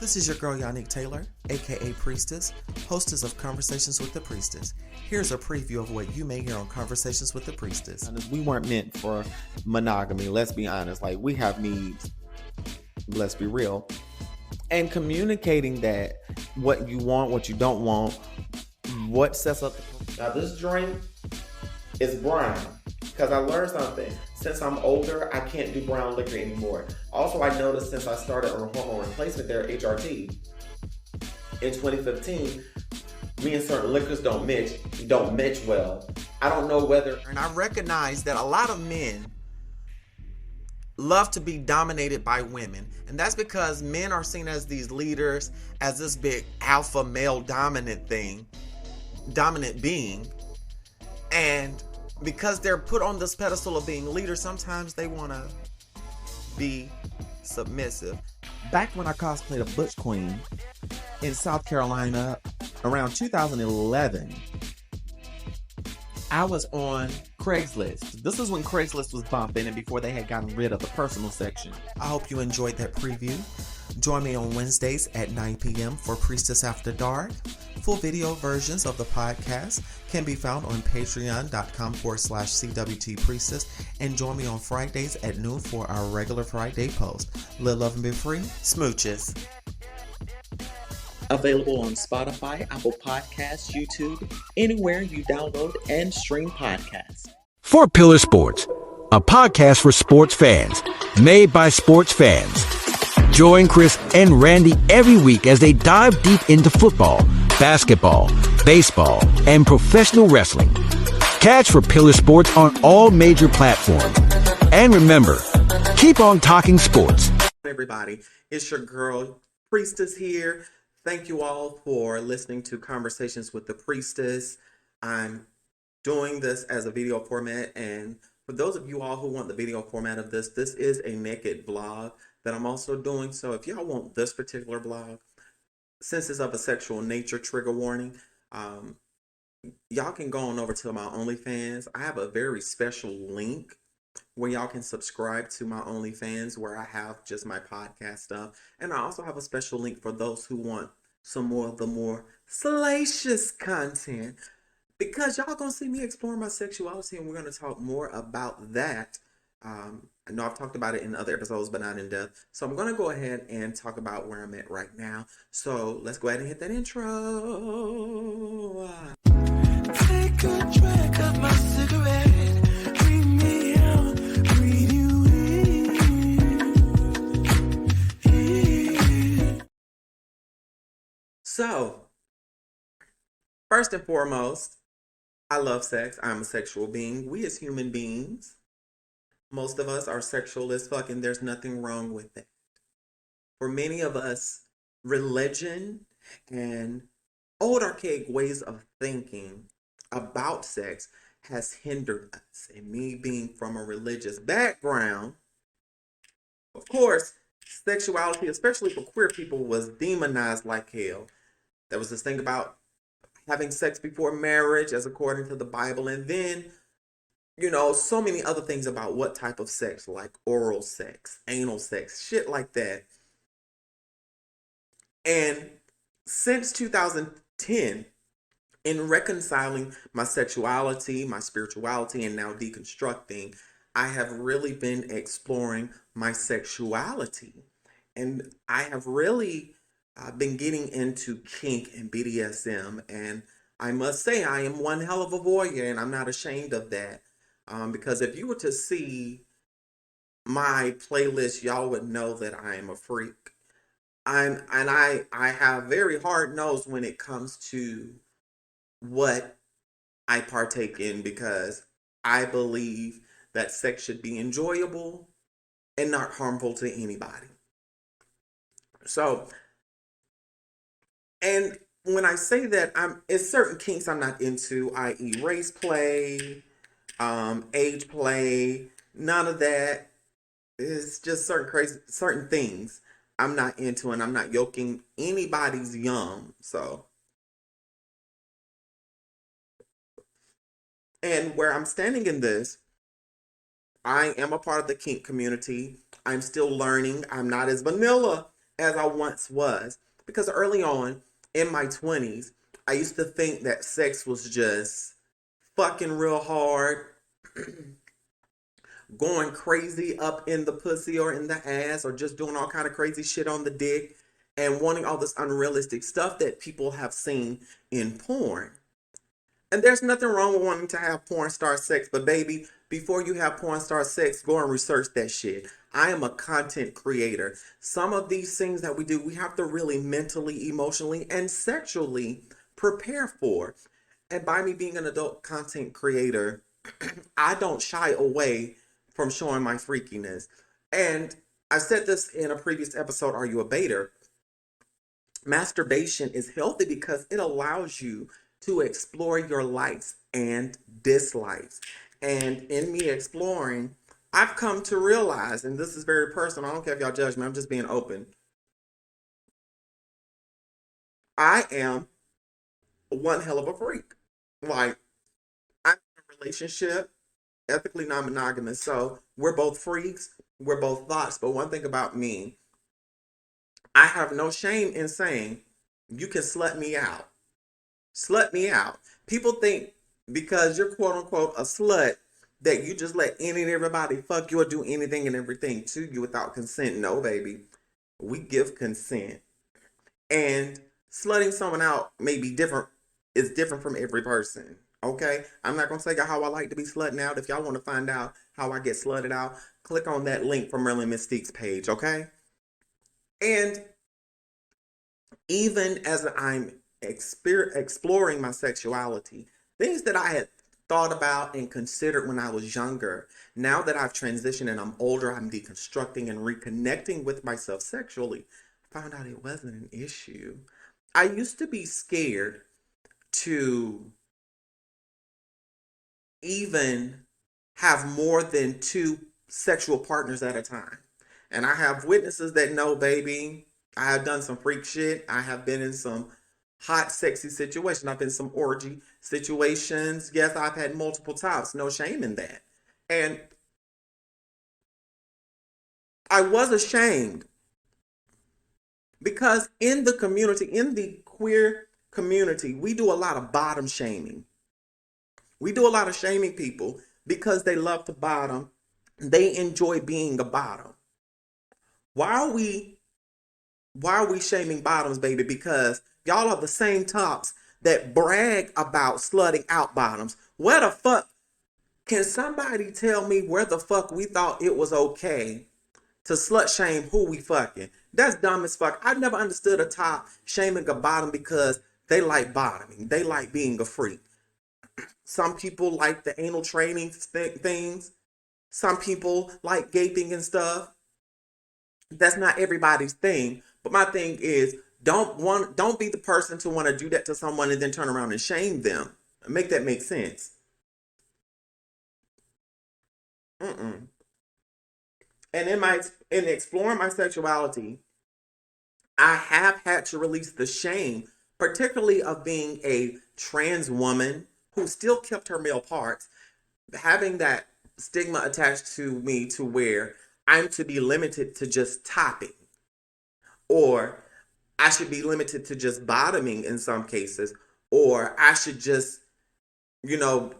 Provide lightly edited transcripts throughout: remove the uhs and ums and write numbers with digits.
This is your girl Yannick Taylor, aka Priestess, hostess of Conversations with the Priestess. Here's a preview of what you may hear on Conversations with the Priestess. We weren't meant for monogamy, let's be honest. Like, we have needs, let's be real. And communicating that, what you want, what you don't want, what sets up. Now, this drink is brown because I learned something. Since I'm older, I can't do brown liquor anymore. Also, I noticed since I started on hormone replacement therapy, HRT, in 2015, me and certain liquors don't match well. I don't know whether... And I recognize that a lot of men love to be dominated by women. And that's because men are seen as these leaders, as this big alpha male dominant being. And because they're put on this pedestal of being leaders, sometimes they want to be submissive. Back when I cosplayed a Butch Queen in South Carolina around 2011, I was on Craigslist. This is when Craigslist was bumping and before they had gotten rid of the personal section. I hope you enjoyed that preview. Join me on Wednesdays at 9 p.m. for Priestess After Dark. Full video versions of the podcast can be found on patreon.com/CWT Priestess, and join me on Fridays at noon for our regular Friday post. Live, love, and be free. Smooches. Available on Spotify, Apple Podcasts, YouTube, anywhere you download and stream podcasts. Four Pillar Sports, a podcast for sports fans, made by sports fans. Join Chris and Randy every week as they dive deep into football, basketball, baseball, and professional wrestling. Catch For Pillar Sports on all major platforms. And remember, keep on talking sports. Everybody, it's your girl Priestess here. Thank you all for listening to Conversations with the Priestess. I'm doing this as a video format, and for those of you all who want the video format of this is a naked vlog that I'm also doing. So if y'all want this particular vlog, since it's of a sexual nature, trigger warning, y'all can go on over to my OnlyFans. I have a very special link where y'all can subscribe to my OnlyFans, where I have just my podcast stuff. And I also have a special link for those who want some more of the more salacious content, because y'all gonna see me explore my sexuality, and we're gonna talk more about that. I know I've talked about it in other episodes, but not in depth. So I'm gonna go ahead and talk about where I'm at right now. So let's go ahead and hit that intro. Take a drag of my cigarette. Bring me out, breathe you in. So, first and foremost, I love sex. I'm a sexual being. We as human beings, most of us are sexual as fuck, and there's nothing wrong with it. For many of us, religion and old archaic ways of thinking about sex has hindered us. And me being from a religious background, of course, sexuality, especially for queer people, was demonized like hell. There was this thing about having sex before marriage, as according to the Bible, and then, you know, so many other things about what type of sex, like oral sex, anal sex, shit like that. And since 2010, in reconciling my sexuality, my spirituality, and now deconstructing, I have really been exploring my sexuality. And I have really been getting into kink and BDSM. And I must say, I am one hell of a voyeur, and I'm not ashamed of that. Because if you were to see my playlist, y'all would know that I am a freak. I have very hard nose when it comes to what I partake in, because I believe that sex should be enjoyable and not harmful to anybody. So, and when I say that, it's certain kinks I'm not into, i.e. race play, age play, none of that. It's just certain things I'm not into, and I'm not yoking anybody's yum. So, and where I'm standing in this, I am a part of the kink community. I'm still learning. I'm not as vanilla as I once was. Because early on in my 20s, I used to think that sex was just fucking real hard, going crazy up in the pussy or in the ass, or just doing all kind of crazy shit on the dick, and wanting all this unrealistic stuff that people have seen in porn. And there's nothing wrong with wanting to have porn star sex, but baby, before you have porn star sex, go and research that shit. I am a content creator. Some of these things that we do, we have to really mentally, emotionally, and sexually prepare for. And by me being an adult content creator, I don't shy away from showing my freakiness. And I said this in a previous episode, Are You a Baiter? Masturbation is healthy because it allows you to explore your likes and dislikes. And in me exploring, I've come to realize, and this is very personal, I don't care if y'all judge me, I'm just being open. I am one hell of a freak. Like, I'm in a relationship, ethically non-monogamous, so we're both freaks, we're both thoughts. But one thing about me, I have no shame in saying, you can slut me out. Slut me out. People think because you're quote unquote a slut that you just let any and everybody fuck you or do anything and everything to you without consent. No, baby. We give consent. And slutting someone out may be different, is different from every person. Okay? I'm not gonna tell you how I like to be slutting out. If y'all want to find out how I get slutted out, click on that link from Merlin Mystique's page, okay? And even as I'm exploring my sexuality, things that I had thought about and considered when I was younger, now that I've transitioned and I'm older, I'm deconstructing and reconnecting with myself sexually, found out it wasn't an issue. I used to be scared to even have more than two sexual partners at a time. And I have witnesses that know, baby, I have done some freak shit. I have been in some hot, sexy situations. I've been in some orgy situations. Yes, I've had multiple tops. No shame in that. And I was ashamed because in the community, in the queer community, we do a lot of bottom shaming. We do a lot of shaming people because they love to bottom. They enjoy being a bottom. Why are we shaming bottoms, baby? Because y'all are the same tops that brag about slutting out bottoms. Where the fuck can somebody tell me where the fuck we thought it was okay to slut shame who we fucking? That's dumb as fuck. I've never understood a top shaming a bottom because they like bottoming. They like being a freak. Some people like the anal training things. Some people like gaping and stuff. That's not everybody's thing. But my thing is, don't be the person to want to do that to someone and then turn around and shame them. Make that make sense. Mm-mm. And in exploring my sexuality, I have had to release the shame, particularly of being a trans woman who still kept her male parts, having that stigma attached to me to where I'm to be limited to just topping, or I should be limited to just bottoming in some cases, or I should just, you know,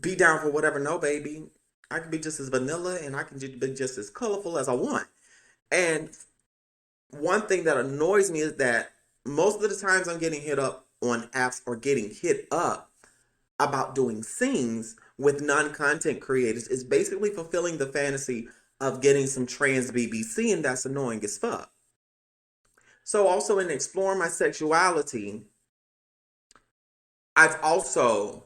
be down for whatever. No, baby. I can be just as vanilla and I can be just as colorful as I want. And one thing that annoys me is that most of the times I'm getting hit up on apps or getting hit up about doing scenes with non-content creators is basically fulfilling the fantasy of getting some trans BBC, and that's annoying as fuck. So also in exploring my sexuality, I've also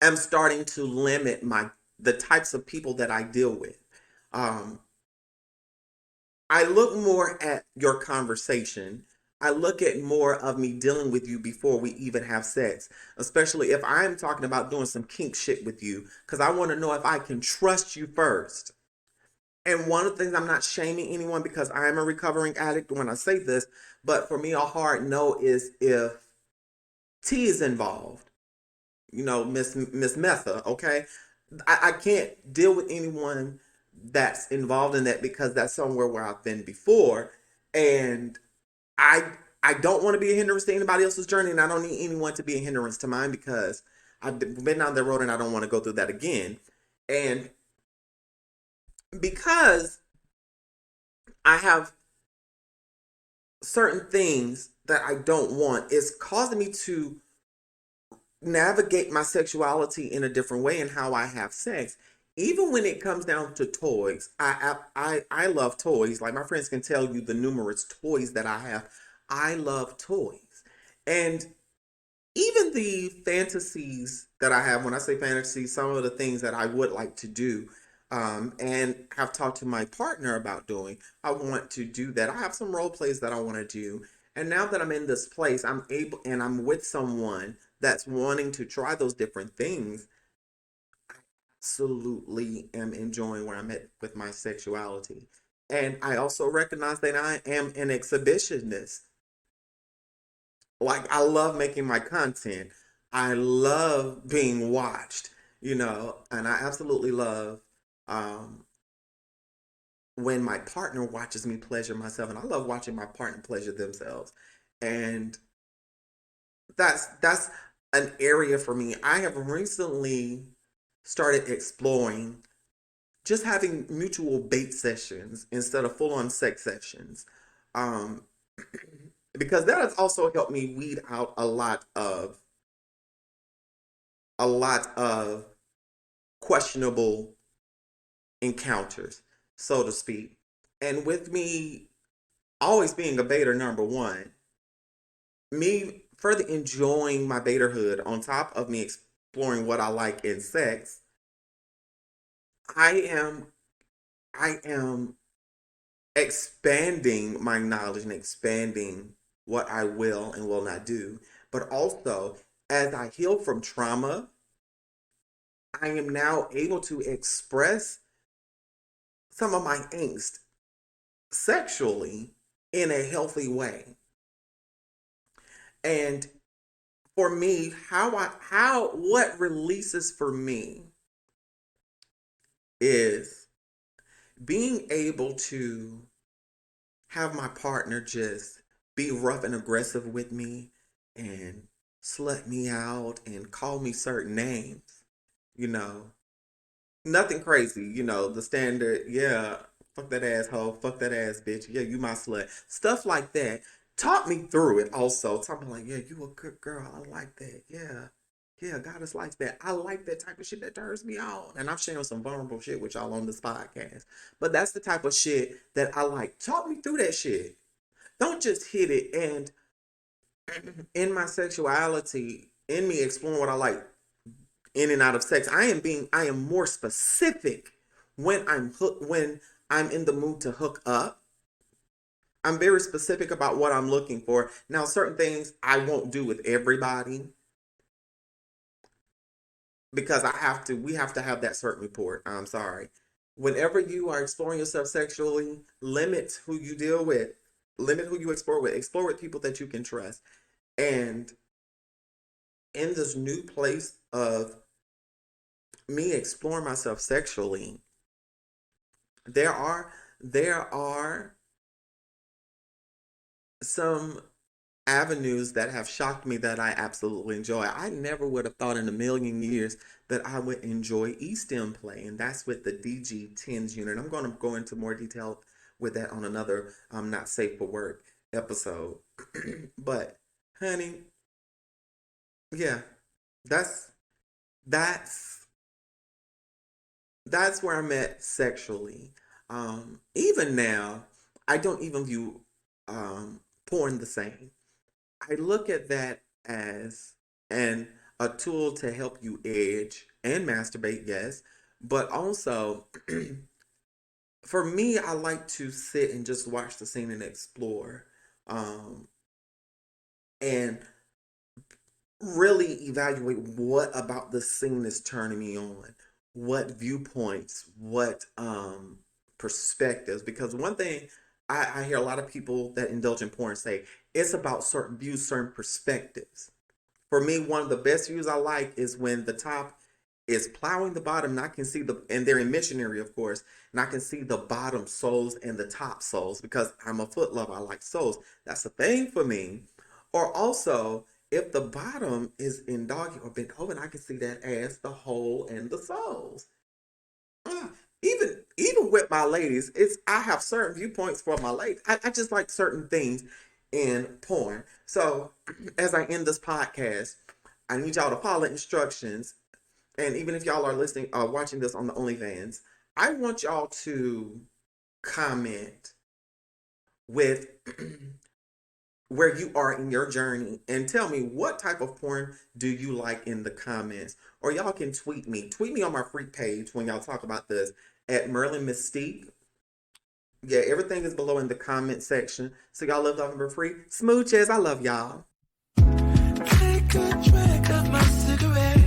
am starting to limit the types of people that I deal with. I look more at your conversation. I look at more of me dealing with you before we even have sex, especially if I'm talking about doing some kink shit with you, because I want to know if I can trust you first. And one of the things, I'm not shaming anyone because I am a recovering addict when I say this, but for me, a hard no is if T is involved. You know, Miss Metha, okay? I can't deal with anyone that's involved in that because that's somewhere where I've been before. And I I don't want to be a hindrance to anybody else's journey, and I don't need anyone to be a hindrance to mine, because I've been down that road and I don't want to go through that again. And because I have certain things that I don't want, it's causing me to navigate my sexuality in a different way and how I have sex. Even when it comes down to toys, I love toys. Like, my friends can tell you the numerous toys that I have. I love toys. And even the fantasies that I have, when I say fantasies, some of the things that I would like to do, and have talked to my partner about doing, I want to do that. I have some role plays that I want to do. And now that I'm in this place, I'm able, and I'm with someone that's wanting to try those different things, absolutely am enjoying where I'm at with my sexuality. And I also recognize that I am an exhibitionist. Like, I love making my content. I love being watched, and I absolutely love um, when my partner watches me pleasure myself, and I love watching my partner pleasure themselves. And that's an area for me. I have recently started exploring just having mutual bait sessions instead of full on sex sessions. Um, because that has also helped me weed out a lot of questionable encounters, so to speak. And with me always being a baiter number one, me further enjoying my baiterhood on top of me exploring what I like in sex, I am I am expanding my knowledge and expanding what I will and will not do. But also, as I heal from trauma, I am now able to express some of my angst sexually in a healthy way. And for me, what releases for me is being able to have my partner just be rough and aggressive with me and slut me out and call me certain names, you know. Nothing crazy, the standard, yeah, fuck that asshole, fuck that ass bitch, yeah, you my slut. Stuff like that. Talk me through it also. Talk me like, yeah, you a good girl. I like that. Yeah. Yeah, goddess likes that. I like that type of shit that turns me on. And I'm sharing some vulnerable shit with y'all on this podcast. But that's the type of shit that I like. Talk me through that shit. Don't just hit it. And in my sexuality, in me exploring what I like in and out of sex, I am more specific when I'm in the mood to hook up. I'm very specific about what I'm looking for. Now, certain things I won't do with everybody, because we have to have that certain report. I'm sorry. Whenever you are exploring yourself sexually, limit who you deal with, limit who you explore with people that you can trust. And in this new place of me exploring myself sexually, there are some avenues that have shocked me that I absolutely enjoy. I never would have thought in a million years that I would enjoy E-stem play, and that's with the DG10s unit. I'm going to go into more detail with that on another Not Safe for Work episode. But honey, yeah, that's that's that's where I'm at sexually. Even now, I don't even view porn the same. I look at that as an a tool to help you edge and masturbate, yes, but also for me, I like to sit and just watch the scene and explore, um, and really evaluate what about the scene is turning me on, what viewpoints, what perspectives. Because one thing I hear a lot of people that indulge in porn say, it's about certain views, certain perspectives. For me, one of the best views I like is when the top is plowing the bottom, and I can see and they're in missionary, of course, and I can see the bottom soles and the top soles because I'm a foot lover. I like soles. That's a thing for me. Or also, if the bottom is in doggy or bent over, I can see that as the hole and the soles. Even with my ladies, I have certain viewpoints for my ladies. I just like certain things in porn. So as I end this podcast, I need y'all to follow instructions. And even if y'all are listening, watching this on the OnlyFans, I want y'all to comment with where you are in your journey and tell me what type of porn do you like in the comments. Or y'all can tweet me. Tweet me on my freak page when y'all talk about this at Merlin Mystique. Yeah, everything is below in the comment section. So y'all live, love, and be free. Smooches, I love y'all. Take a drag of my cigarette.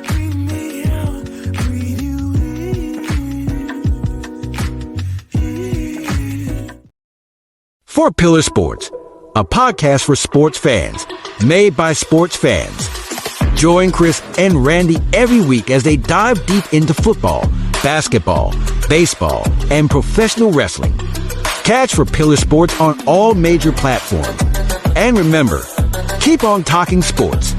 Bring me out, breathe you in. For Pillar Sports, a podcast for sports fans, made by sports fans. Join Chris and Randy every week as they dive deep into football, basketball, baseball, and professional wrestling. Catch For Pillar Sports on all major platforms. And remember, keep on talking sports.